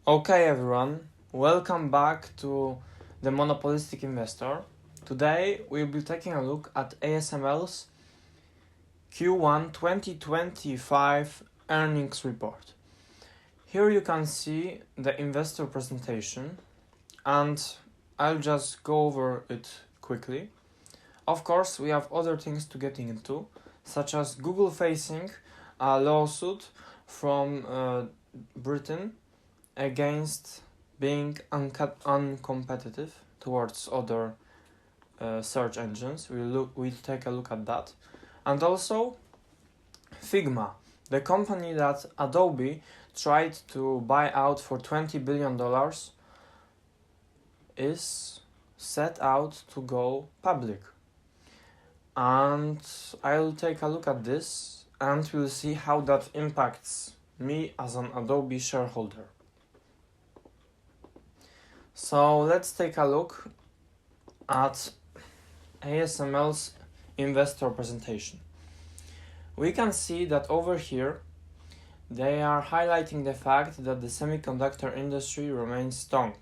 Okay, everyone, welcome back to the Monopolistic Investor. Today we'll be taking a look at ASML's Q1 2025 earnings report. Here you can see the investor presentation, and I'll just go over it quickly. Of course, we have other things to get into, such as Google facing a lawsuit from Britain against being uncompetitive towards other search engines. We'll take a look at that, and also Figma, the company that Adobe tried to buy out for $20 billion, is set out to go public. And I'll take a look at this and we'll see how that impacts me as an Adobe shareholder. So let's take a look at ASML's investor presentation. We can see that over here they are highlighting the fact that the semiconductor industry remains strong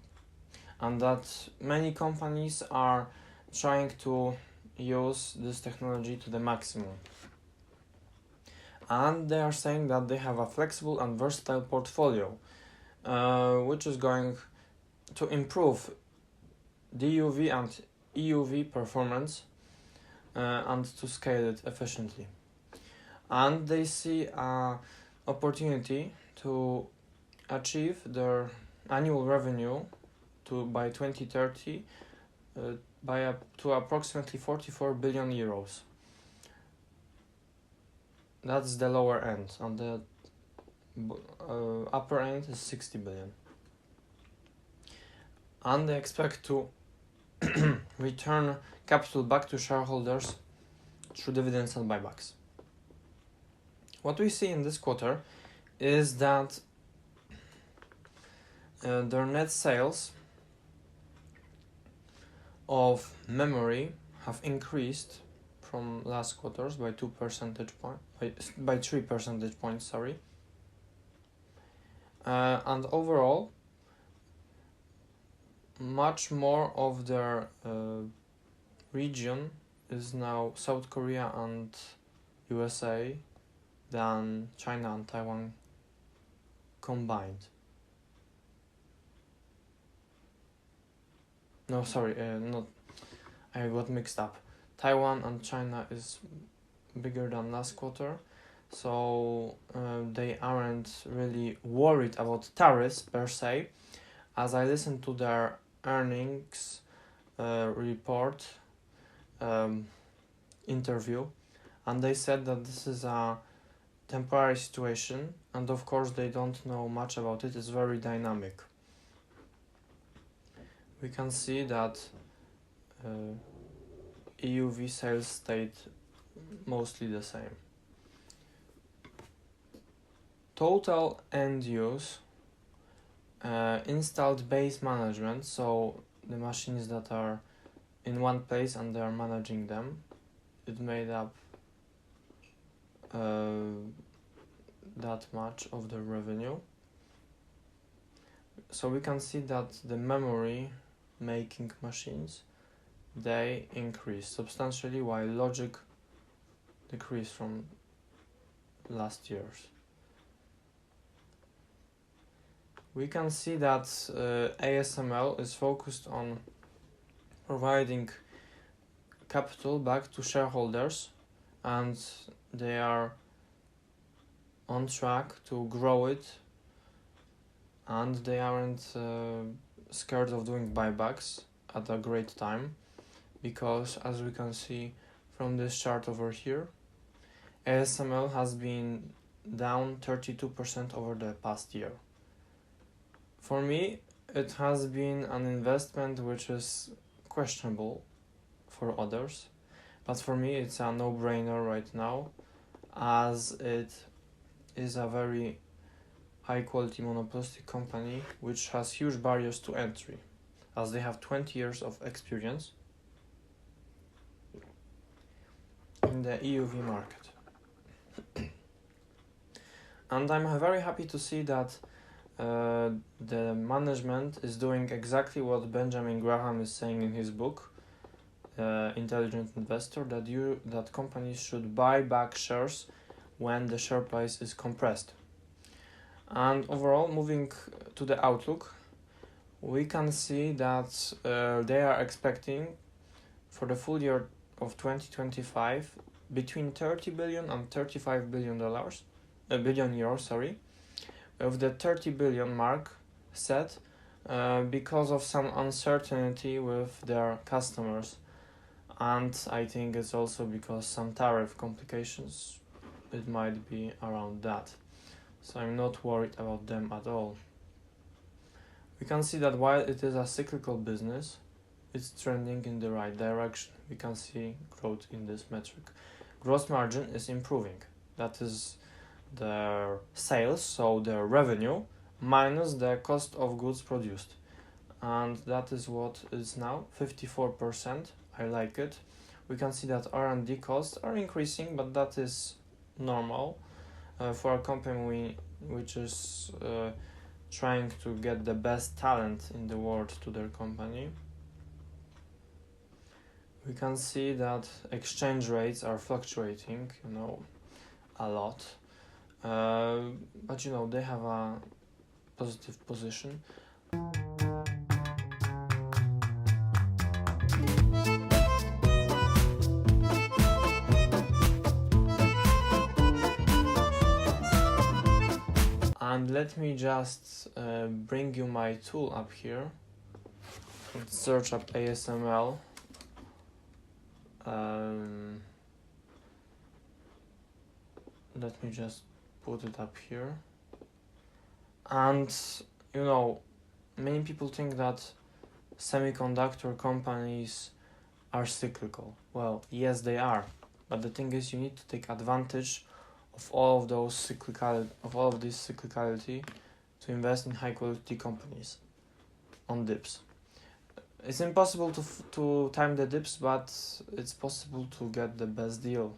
and that many companies are trying to use this technology to the maximum. And they are saying that they have a flexible and versatile portfolio, which is going to improve DUV and EUV performance and to scale it efficiently. And they see an opportunity to achieve their annual revenue by 2030 to approximately 44 billion euros. That's the lower end, and the upper end is 60 billion. And they expect to return capital back to shareholders through dividends and buybacks. What we see in this quarter is that their net sales of memory have increased from last quarters by 3 percentage points, and overall much more of their region is now South Korea and USA than China and Taiwan combined. No, sorry, I got mixed up. Taiwan and China is bigger than last quarter, so they aren't really worried about tariffs per se. As I listened to their earnings report interview, and they said that this is a temporary situation, and of course they don't know much about it. It's very dynamic. We can see that EUV sales stayed mostly the same. Total end use installed base management, so the machines that are in one place and they are managing them, it made up that much of the revenue. So we can see that the memory making machines, they increased substantially while logic decreased from last year's. We can see that ASML is focused on providing capital back to shareholders, and they are on track to grow it, and they aren't scared of doing buybacks at a great time, because as we can see from this chart over here, ASML has been down 32% over the past year. For me, it has been an investment which is questionable for others, but for me it's a no-brainer right now, as it is a very high-quality monopolistic company which has huge barriers to entry, as they have 20 years of experience in the EUV market. And I'm very happy to see that the management is doing exactly what Benjamin Graham is saying in his book, Intelligent Investor, that companies should buy back shares when the share price is compressed. And overall, moving to the outlook, we can see that they are expecting for the full year of 2025 between 30 billion and 35 billion euros, with the 30 billion mark set because of some uncertainty with their customers, and I think it's also because some tariff complications, it might be around that, so I'm not worried about them at all. We can see that while it is a cyclical business, it's trending in the right direction. We can see growth in this metric. Gross margin is improving. That is their sales, so their revenue, minus the cost of goods produced. And that is what is now 54%. I like it. We can see that R&D costs are increasing, but that is normal for a company which is trying to get the best talent in the world to their company. We can see that exchange rates are fluctuating, a lot. But they have a positive position. And let me just bring you my tool up here. Let's search up ASML. Let me just put it up here. And many people think that semiconductor companies are cyclical. Well, yes, they are, but the thing is, you need to take advantage of all of this cyclicality to invest in high quality companies on dips. It's impossible to time the dips, but it's possible to get the best deal.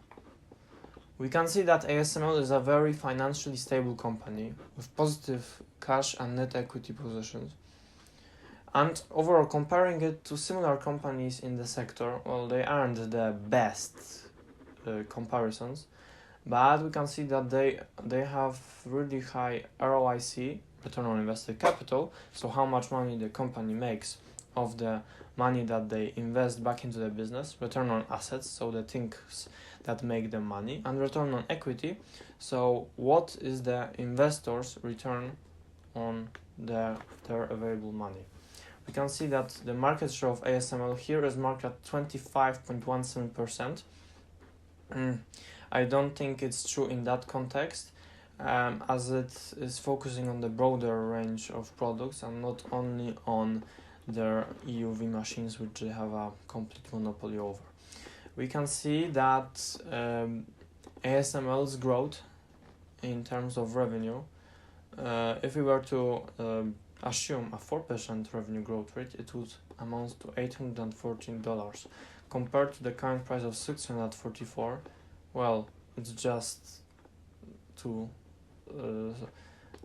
We can see that ASML is a very financially stable company with positive cash and net equity positions. And overall, comparing it to similar companies in the sector, well, they aren't the best comparisons, but we can see that they have really high ROIC, return on invested capital, so how much money the company makes of the money that they invest back into the business, return on assets, so the things that make them money, and return on equity, so what is the investors' return on their available money. We can see that the market share of ASML here is marked at 25.17%. I don't think it's true in that context, as it is focusing on the broader range of products and not only on their EUV machines, which they have a complete monopoly over. We can see that ASML's growth in terms of revenue, if we were to assume a 4% revenue growth rate, it would amount to $814. Compared to the current price of $644, well, it's just too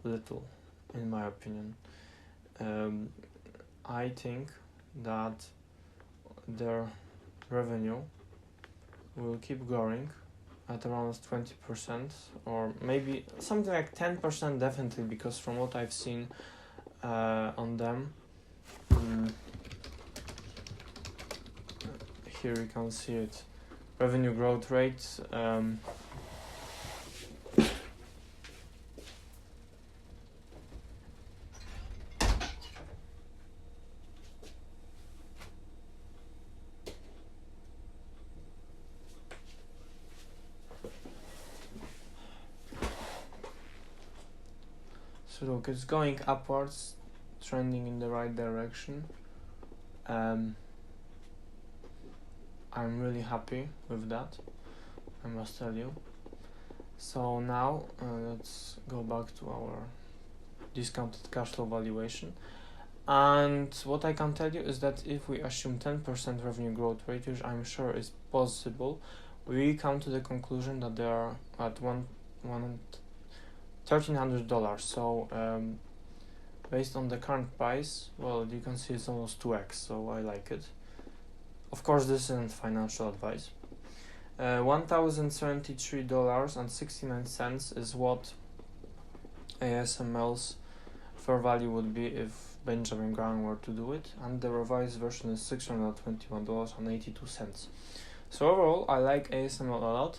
little, in my opinion. I think that their revenue will keep growing at around 20%, or maybe something like 10% definitely, because from what I've seen on them, here you can see it, revenue growth rate, so look, it's going upwards, trending in the right direction. I'm really happy with that, I must tell you. So now let's go back to our discounted cash flow valuation. And what I can tell you is that if we assume 10% revenue growth rate, which I'm sure is possible, we come to the conclusion that they are at $1,300. So based on the current price, well, you can see it's almost 2x, so I like it. Of course, this isn't financial advice. $1,073.69 is what ASML's fair value would be if Benjamin Graham were to do it, and the revised version is $621.82. So overall, I like ASML a lot.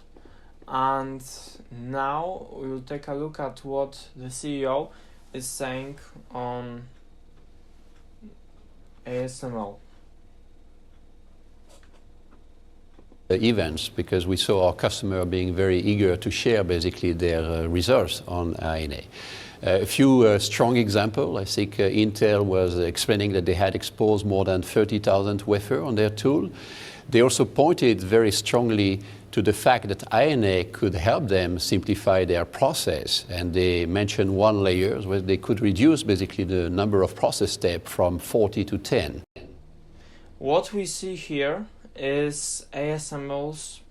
And now we will take a look at what the CEO is saying on ASML. Events, because we saw our customer being very eager to share basically their results on ANA. A few strong examples. I think Intel was explaining that they had exposed more than 30,000 wafers on their tool. They also pointed very strongly to the fact that ANA could help them simplify their process, and they mentioned one layer where they could reduce basically the number of process steps from 40 to 10. What we see here is ASML's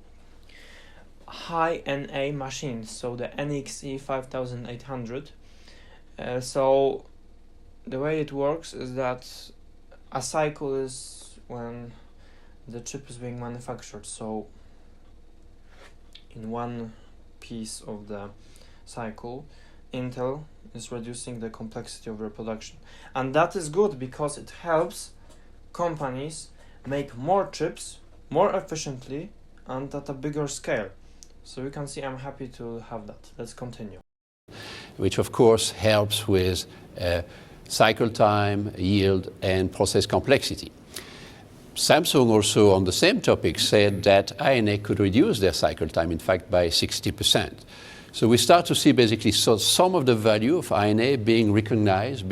high NA machines, so the NXE 5800. So the way it works is that a cycle is when the chip is being manufactured. So in one piece of the cycle, Intel is reducing the complexity of their production, and that is good because it helps companies make more chips more efficiently and at a bigger scale. So you can see I'm happy to have that. Let's continue. Which of course helps with cycle time, yield, and process complexity. Samsung also on the same topic said that ANA could reduce their cycle time, in fact, by 60%. So we start to see basically some of the value of ANA being recognized.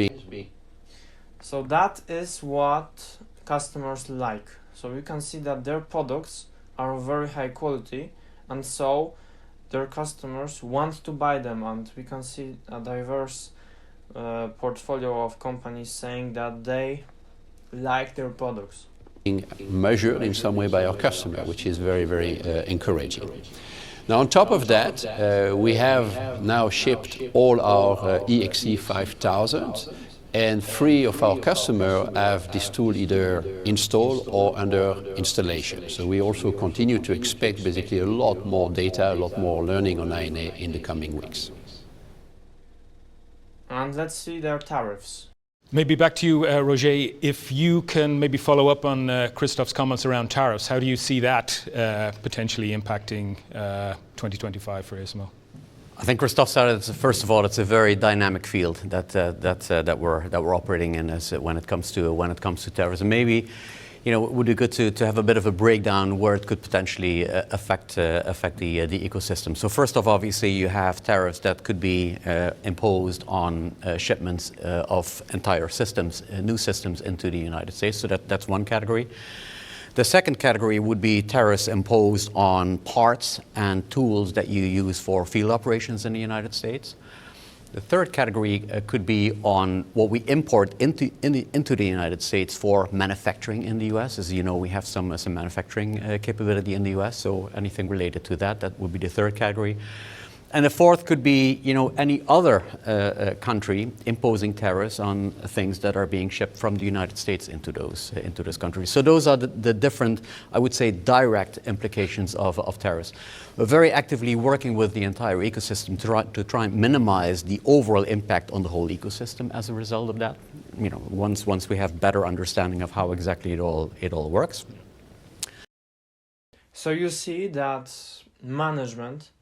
So that is what customers like. So you can see that their products are very high quality, and so their customers want to buy them, and we can see a diverse portfolio of companies saying that they like their products. Measured in some way by our customer, which is very, very encouraging. Now on top of that, we have now shipped all our EXE 5000, and 3 of our customers have this tool either installed or under installation. So we also continue to expect basically a lot more data, a lot more learning on ANA in the coming weeks. And let's see their tariffs. Maybe back to you, Roger, if you can maybe follow up on Christoph's comments around tariffs. How do you see that potentially impacting 2025 for ASML? I think Christophe said it. First of all, it's a very dynamic field that we're operating in when it comes to terrorism. Maybe, it would be good to have a bit of a breakdown where it could potentially affect the ecosystem. So first off, obviously, you have tariffs that could be imposed on shipments of entire systems, new systems into the United States. So that's one category. The second category would be tariffs imposed on parts and tools that you use for field operations in the United States. The third category could be on what we import into the United States for manufacturing in the US. As you know, we have some manufacturing capability in the US, so anything related to that would be the third category. And the fourth could be, any other country imposing tariffs on things that are being shipped from the United States into those countries. So those are the different, I would say, direct implications of tariffs. We're very actively working with the entire ecosystem to try and minimize the overall impact on the whole ecosystem as a result of that. Once we have better understanding of how exactly it all works. So you see that management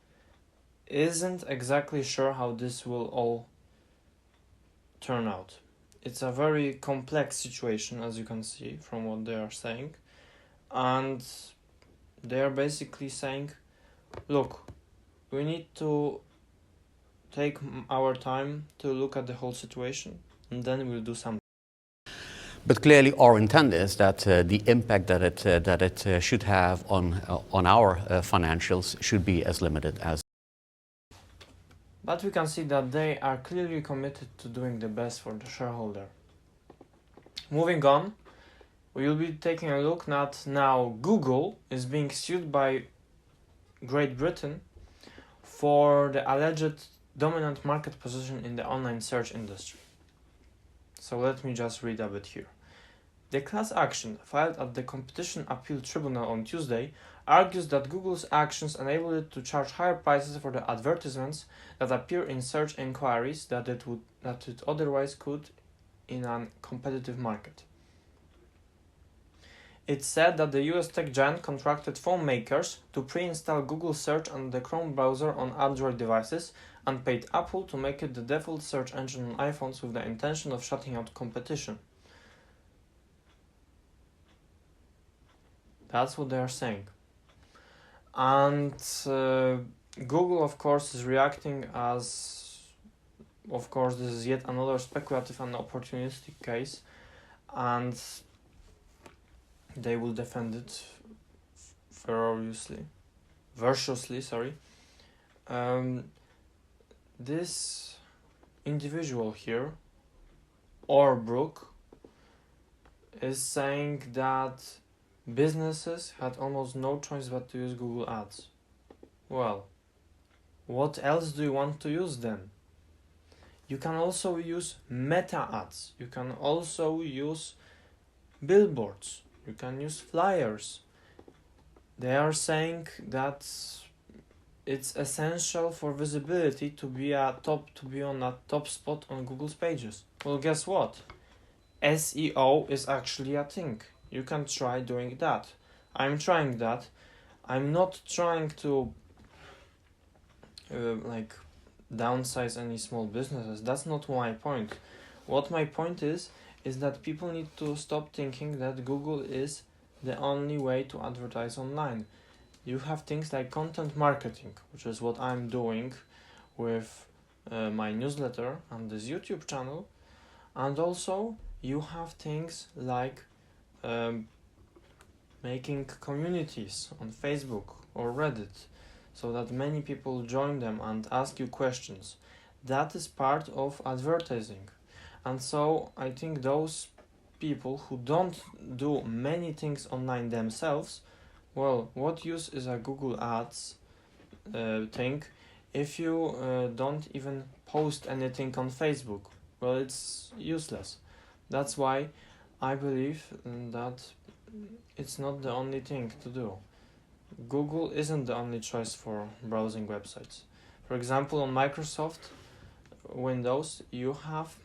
isn't exactly sure how this will all turn out. It's a very complex situation, as you can see from what they are saying, and they are basically saying, look, we need to take our time to look at the whole situation, and then we'll do something. But clearly our intent is that the impact that it should have on our financials should be as limited as. But we can see that they are clearly committed to doing the best for the shareholder. Moving on, we will be taking a look at now Google is being sued by Great Britain for the alleged dominant market position in the online search industry. So let me just read a bit here. The class action filed at the Competition Appeal Tribunal on Tuesday argues that Google's actions enabled it to charge higher prices for the advertisements that appear in search inquiries that it otherwise could in a competitive market. It said that the US tech giant contracted phone makers to pre-install Google Search and the Chrome browser on Android devices and paid Apple to make it the default search engine on iPhones with the intention of shutting out competition. That's what they are saying. And Google, of course, is reacting as, of course, this is yet another speculative and opportunistic case, and they will virtuously. This individual here, Orbrook, is saying that businesses had almost no choice but to use Google Ads. Well, what else do you want to use then? You can also use Meta Ads. You can also use billboards. You can use flyers. They are saying that it's essential for visibility to be on a top spot on Google's pages. Well, guess what? SEO is actually a thing. You can try doing that. I'm trying that. I'm not trying to downsize any small businesses. That's not my point. What my point is that people need to stop thinking that Google is the only way to advertise online. You have things like content marketing, which is what I'm doing with my newsletter and this YouTube channel, and also you have things like making communities on Facebook or Reddit so that many people join them and ask you questions. That is part of advertising. And so I think those people who don't do many things online themselves, well, what use is a Google Ads thing if you don't even post anything on Facebook? Well, it's useless. That's why I believe that it's not the only thing to do. Google isn't the only choice for browsing websites. For example, on Microsoft Windows, you have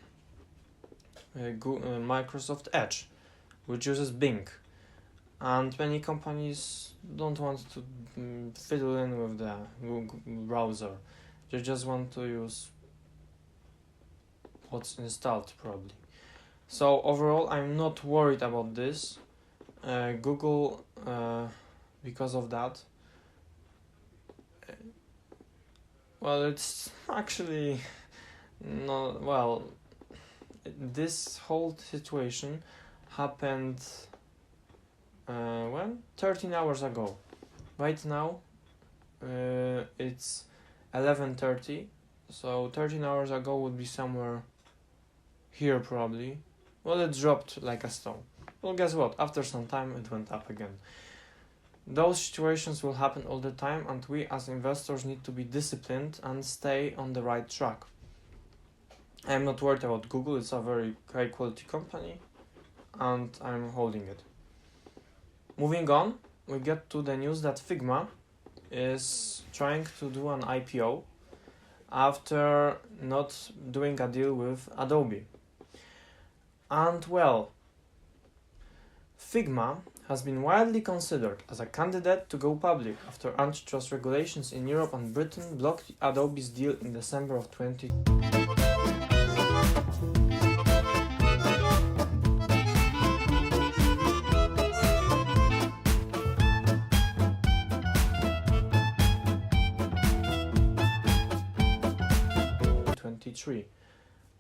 Microsoft Edge, which uses Bing. And many companies don't want to fiddle in with the Google browser. They just want to use what's installed, probably. So overall, I'm not worried about this. Google, because of that, well, it's actually not, well, this whole situation happened when? 13 hours ago. Right now, it's 11:30, so 13 hours ago would be somewhere here probably. Well, it dropped like a stone. Well, guess what? After some time, it went up again. Those situations will happen all the time, and we as investors need to be disciplined and stay on the right track. I'm not worried about Google. It's a very high quality company, and I'm holding it. Moving on, we get to the news that Figma is trying to do an IPO after not doing a deal with Adobe. And well, Figma has been widely considered as a candidate to go public after antitrust regulations in Europe and Britain blocked Adobe's deal in December of 2020.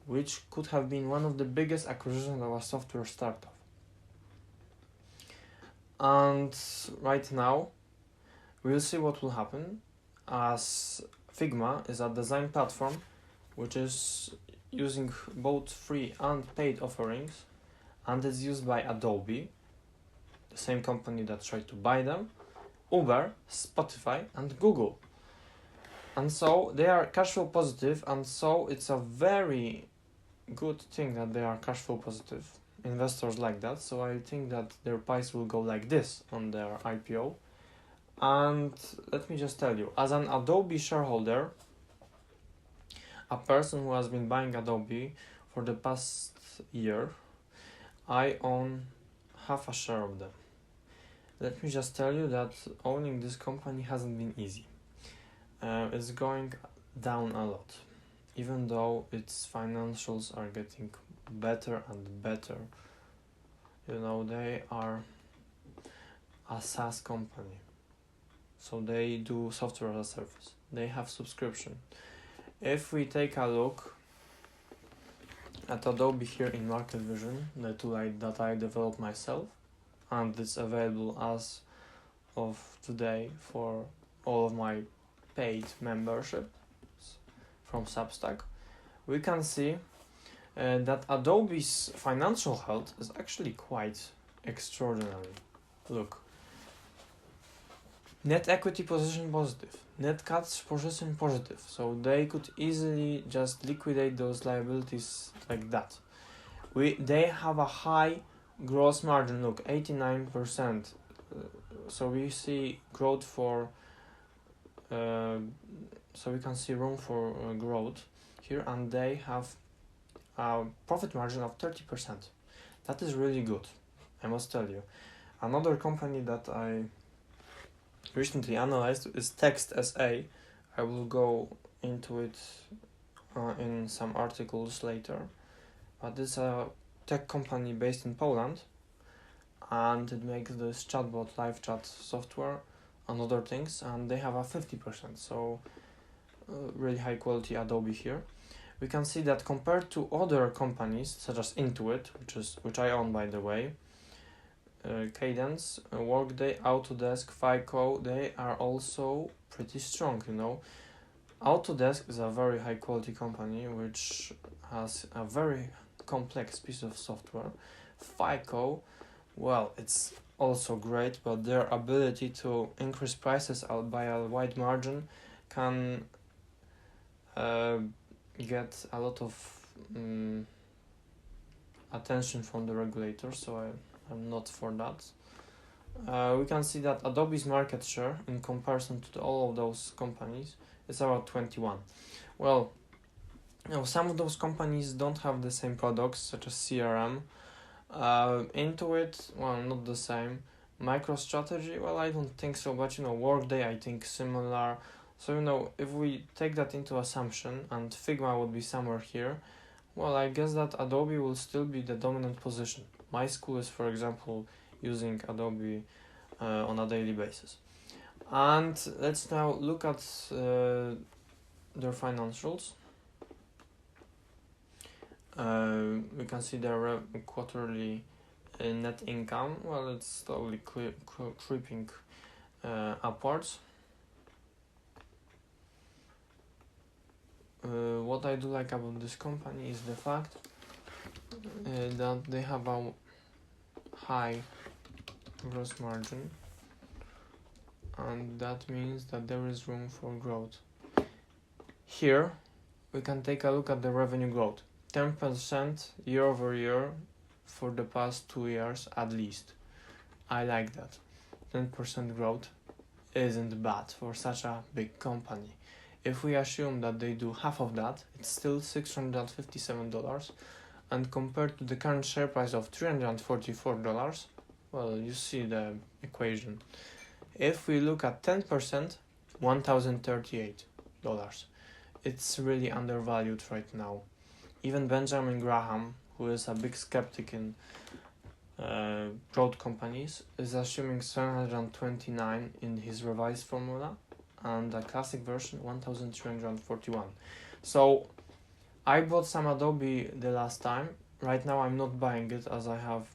Which could have been one of the biggest acquisitions of a software startup. And right now, we'll see what will happen, as Figma is a design platform which is using both free and paid offerings, and is used by Adobe, the same company that tried to buy them, Uber, Spotify, and Google. And so they are cash flow positive, and so it's a very good thing that they are cash flow positive. Investors like that, so I think that their price will go like this on their IPO. And let me just tell you, as an Adobe shareholder, a person who has been buying Adobe for the past year, I own half a share of them. Let me just tell you that owning this company hasn't been easy. It's going down a lot, even though its financials are getting better and better. You know, they are a SaaS company, so they do software as a service. They have subscription. If we take a look at Adobe here in Market Vision, the tool that I developed myself, and it's available as of today for all of my paid memberships from Substack, we can see that Adobe's financial health is actually quite extraordinary. Look, net equity position positive, net cash position positive, so they could easily just liquidate those liabilities like that. They have a high gross margin, look, 89%, so we see growth for so we can see room for growth here, and they have a profit margin of 30%. That is really good, I must tell you. Another company that I recently analyzed is Text SA. I will go into it in some articles later, but it's a tech company based in Poland, and it makes this chatbot live chat software and other things, and they have a 50%, so really high quality Adobe here. We can see that compared to other companies such as Intuit, which I own, by the way, Cadence, Workday, Autodesk, FICO, they are also pretty strong, you know. Autodesk is a very high quality company which has a very complex piece of software. FICO, well, it's also great, but their ability to increase prices out by a wide margin can get a lot of attention from the regulators, so I'm not for that. We can see that Adobe's market share in comparison to all of those companies is about 21. Well, you know, some of those companies don't have the same products, such as CRM. Intuit, well, not the same. MicroStrategy, well, I don't think so, but you know, Workday, I think similar. So, you know, if we take that into assumption and Figma would be somewhere here, well, I guess that Adobe will still be the dominant position. My school is, for example, using Adobe on a daily basis. And let's now look at their financials. We can see their quarterly net income. Well, it's slowly creeping upwards. What I do like about this company is the fact that they have a high gross margin, and that means that there is room for growth. Here we can take a look at the revenue growth, 10% year over year for the past 2 years at least. I like that. 10% growth isn't bad for such a big company. If we assume that they do half of that, it's still $657, and compared to the current share price of $344, well, you see the equation. If we look at 10%, $1,038. It's really undervalued right now. Even Benjamin Graham, who is a big skeptic in growth companies, is assuming 729 in his revised formula, and the classic version 1,341. So I bought some Adobe the last time. Right now I'm not buying it as I have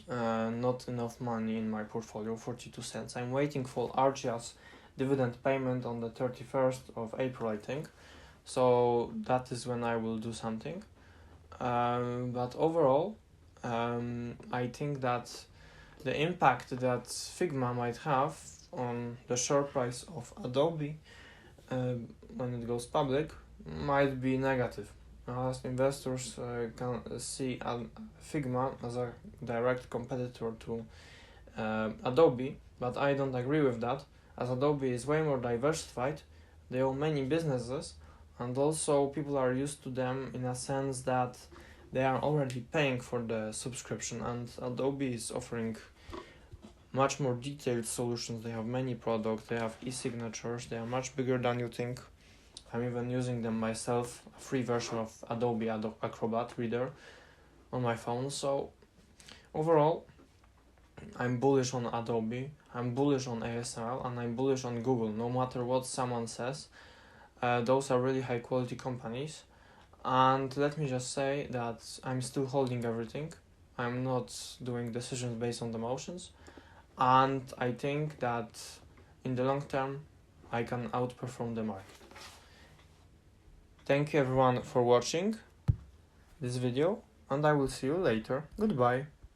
not enough money in my portfolio, 42 cents. I'm waiting for Archia's dividend payment on the 31st of April, I think. So that is when I will do something. But overall, I think that the impact that Figma might have on the share price of Adobe when it goes public might be negative. as investors can see Figma as a direct competitor to Adobe, but I don't agree with that, as Adobe is way more diversified. They own many businesses, and also people are used to them in a sense that they are already paying for the subscription, and Adobe is offering much more detailed solutions. They have many products, they have e-signatures, they are much bigger than you think. I'm even using them myself, a free version of Adobe Acrobat Reader on my phone. So overall, I'm bullish on Adobe, I'm bullish on ASML, and I'm bullish on Google, no matter what someone says. Those are really high quality companies. And let me just say that I'm still holding everything. I'm not doing decisions based on the emotions. And I think that in the long term, I can outperform the market. Thank you everyone for watching this video, and I will see you later. Goodbye.